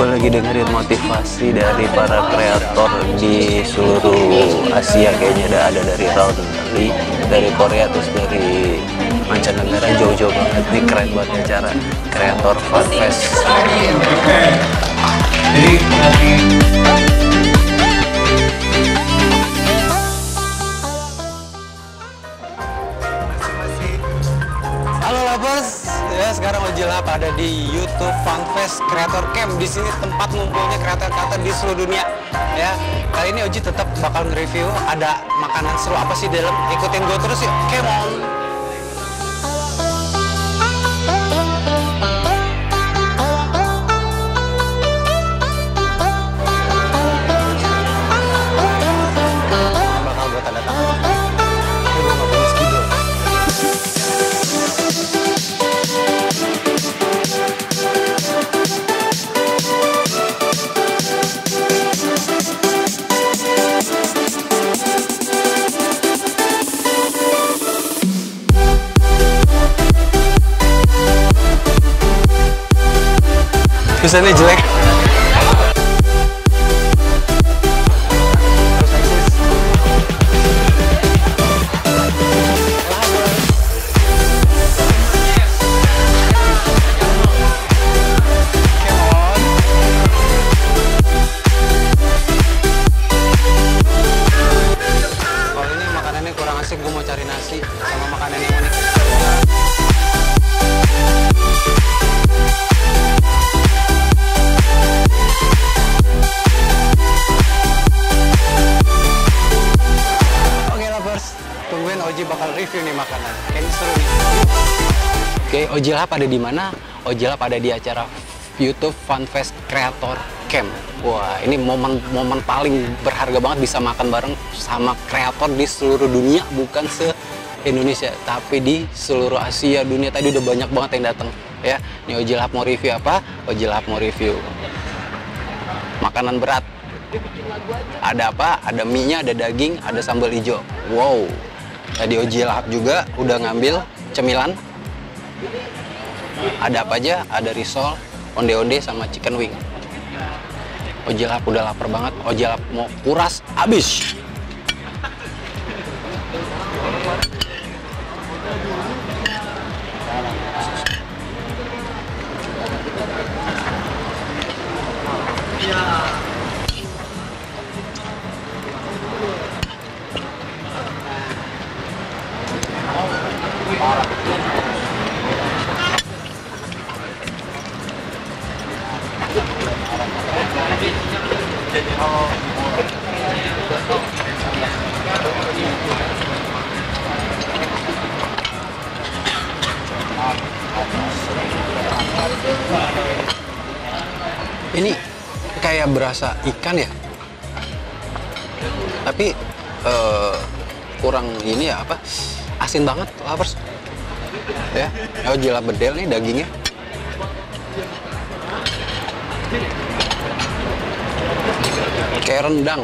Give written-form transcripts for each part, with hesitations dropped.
gue lagi dengerin motivasi dari para kreator di seluruh Asia. Kayaknya ada dari Raul, dari Korea, terus dari mancanegara, jauh-jauh banget. Ini keren banget acara kreator Fun Fest. Halo lovers, ya sekarang Ojilhap ada di YouTube Fun Fest Creator Camp. Di sini tempat ngumpulnya kreator-kreator di seluruh dunia. Ya, kali ini Oji tetap bakal nge-review ada makanan seru apa sih di dalam. Ikutin gue terus yuk, come on. Bakal gue tanda tangan. Tapi gue gak punya spidol. Tulisannya jelek. Kalau ini makanannya kurang asik, gue mau cari nasi sama makanan yang unik. Tungguin Oji bakal review nih makanan. Kayaknya seru nih. Oke, Ojilhap ada di mana? Ojilhap ada di acara YouTube Fun Fest Creator Camp. Wah, ini momen paling berharga banget bisa makan bareng sama kreator di seluruh dunia, bukan se-Indonesia, tapi di seluruh Asia dunia. Tadi udah banyak banget yang datang. Ya, nih Ojilhap mau review apa? Ojilhap mau review makanan berat. Ada apa? Ada mie-nya, ada daging, ada sambal hijau. Wow. Tadi Ojilhap juga udah ngambil cemilan. Ada apa aja? Ada risol, onde-onde, sama chicken wing. Ojilhap udah lapar banget. Ojilhap mau kuras abis. Ini kayak berasa ikan ya, tapi kurang ini ya, apa, asin banget lovers ya. Ojilhap bedel nih dagingnya. Kayak rendang.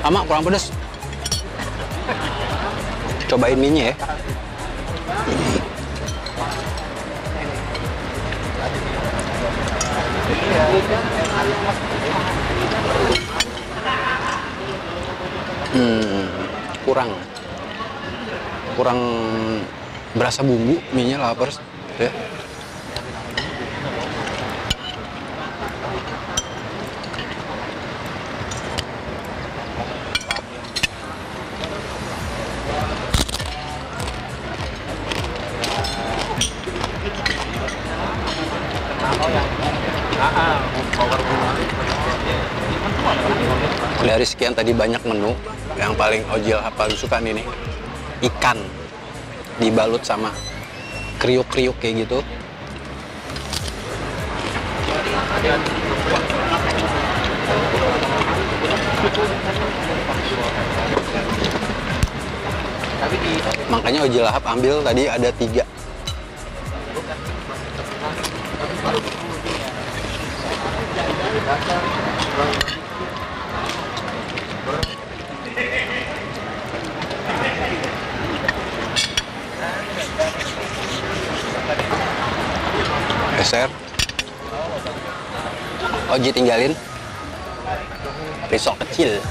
Sama kurang pedas. Cobain mie-nya ya. Kurang berasa bumbu mie-nya lovers ya. Dari sekian tadi banyak menu, yang paling Ojilhap paling suka nih, ikan dibalut sama kriuk-kriuk kayak gitu. Makanya Ojilhap ambil tadi ada 3. Oji tinggalin. Risol kecil.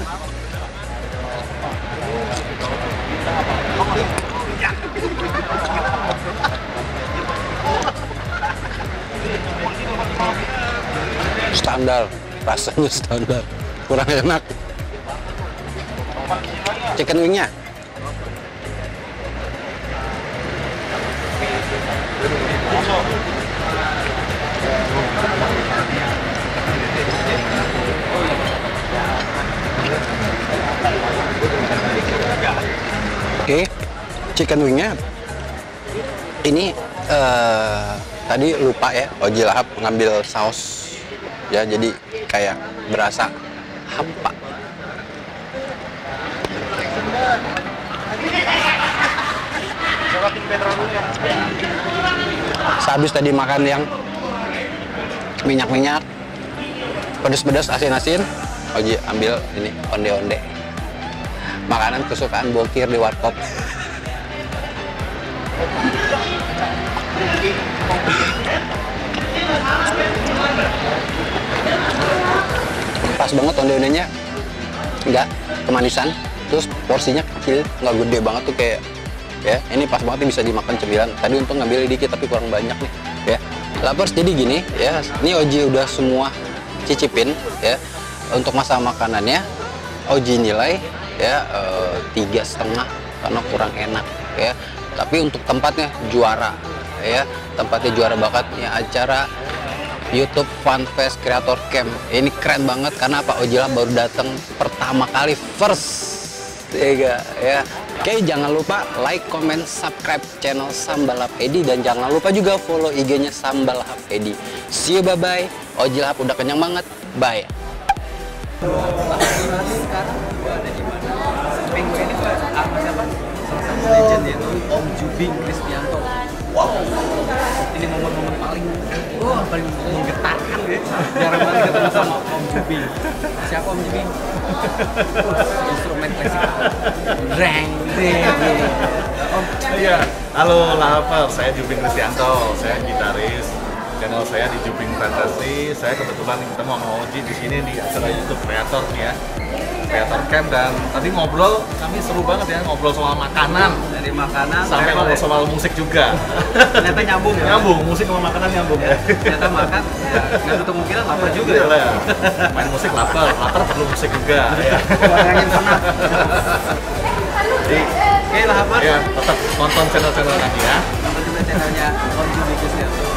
Standar, rasanya standar, kurang enak. Chicken wingnya oke, chicken wingnya ini tadi lupa ya, Oji Lahap ngambil saus ya, jadi kayak berasa hampa. Sehabis tadi makan yang minyak-minyak, pedas-pedas, asin-asin, Oji ambil ini onde-onde, makanan kesukaan Bokir di warkop. Pas banget onde-ondenya, nggak kemanisan, terus porsinya kecil, nggak gede banget tuh kayak ya, ini pas banget nih bisa dimakan cemilan. Tadi untung ngambil dikit tapi kurang banyak nih ya. Lapar jadi gini ya, ini Oji udah semua cicipin ya. Untuk masa makanannya Oji nilai ya 3,5 karena kurang enak ya. Tapi untuk tempatnya juara ya, tempatnya juara bakat ya, acara YouTube Fun Fest Creator Camp. Ini keren banget karena apa? Oji Lahap baru datang pertama kali, first ya. Oke, jangan lupa like, comment, subscribe channel Sambal Lahap Edi, dan jangan lupa juga follow IG-nya Sambal Lahap Edi. See you, bye-bye. Oji Lahap udah kenyang banget. Bye. Minggu ini sama siapa? Sama legend yaitu Om Jubing Kristianto. Wow, ini momen-momen paling menggetarkan ya. Jarang banget ketemu sama Om Jubing. Siapa Om Jubing? Instrumen klasikal. Reng, Om. Iya, halo Lahapers, saya Jubing Kristianto, saya gitaris. Channel saya di Jubing Fantasi. Saya kebetulan ketemu sama Oji di sini di acara YouTube Creator nih ya, Creator Camp, dan tadi ngobrol, kami seru banget ya, ngobrol soal makanan. Dari makanan Sampai ngobrol soal musik juga. Ternyata nyambung ya? Nyambung, musik sama makanan nyambung ya. Ternyata makan, ya nggak nutup kemungkinan lapar juga ya? Iya, main musik lapar perlu musik juga ya. Bayangin pernah. Jadi, Oke Lahapers, ya tetap nonton channel-channel kami ya. nonton juga channelnya Om Jubing Kristianto.